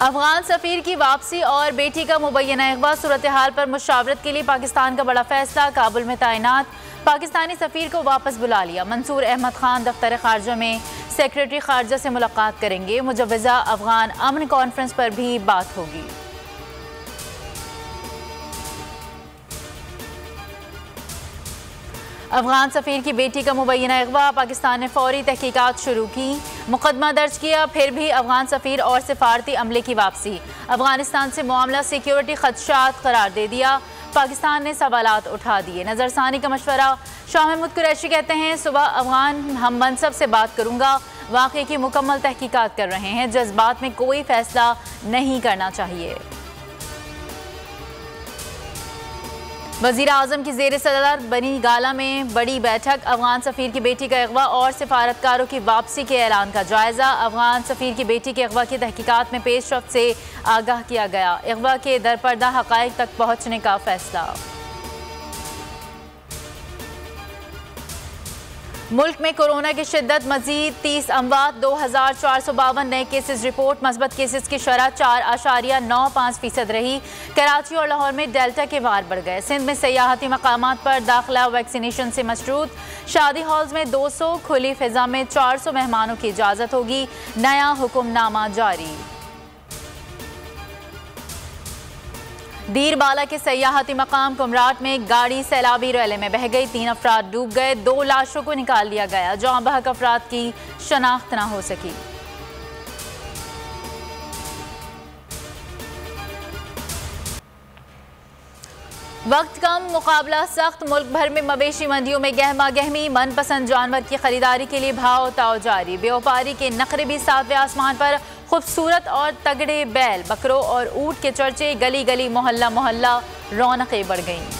अफगान सफ़ीर की वापसी और बेटी का मुबैना अगवा, सूरत हाल पर मुशावरत के लिए पाकिस्तान का बड़ा फैसला। काबुल में तैनात पाकिस्तानी सफ़ीर को वापस बुला लिया। मंसूर अहमद खान दफ्तर खारजा में सेक्रेटरी खारजा से मुलाकात करेंगे। मुजव्वज़ा अफगान अमन कॉन्फ्रेंस पर भी बात होगी। अफगान सफ़ीर की बेटी का मुबैना अगवा, पाकिस्तान ने फौरी तहकीकात शुरू की, मुकदमा दर्ज किया। फिर भी अफगान सफ़ीर और सिफारती अमले की वापसी, अफगानिस्तान से मामला सिक्योरिटी खदशात करार दे दिया। पाकिस्तान ने सवालात उठा दिए। नज़रसानी का मशवरा, शाह महमूद कुरैशी कहते हैं सुबह अफगान हम मनसब से बात करूँगा, वाक़े की मुकम्मल तहकीकात कर रहे हैं, जज्बात में कोई फैसला नहीं करना चाहिए। वज़ीर आज़म की ज़ेर सदर बनी गाला में बड़ी बैठक, अफगान सफ़ीर की बेटी का अगवा और सिफारतकारों की वापसी के ऐलान का जायज़ा। अफगान सफ़ीर की बेटी के अगवा की तहकीकात में पेशरफ्त से आगाह किया गया। अगवा के दरपर्दा हक़ाइक़ तक पहुँचने का फ़ैसला। मुल्क में कोरोना की शिद्दत, मज़ीद 30 अमवात, 2452 नए केसेस रिपोर्ट। मस्बत केसेस की शरह 4.95% रही। कराची और लाहौर में डेल्टा के वार बढ़ गए। सिंध में सयाहती मकामात पर दाखिला वैक्सीनेशन से मशरूत। शादी हॉल्स में 200, खुली फिजा में 400 मेहमानों की इजाज़त होगी। नया हुक्मनामा जारी। दीरबाला के सयाहती मकाम कुमराट में गाड़ी सैलाबी रैले में बह गई, 3 अफराद डूब गए, 2 लाशों को निकाल लिया गया। जौं बहक अफराद की शनाख्त न हो सकी। वक्त कम, मुकाबला सख्त। मुल्क भर में मवेशी मंडियों में गहमा गहमी, मनपसंद जानवर की खरीदारी के लिए भाव ताव जारी। व्यापारी के नखरे भी सातवें आसमान पर। खूबसूरत और तगड़े बैल, बकरों और ऊँट के चर्चे, गली गली मोहल्ला मोहल्ला रौनकें बढ़ गईं।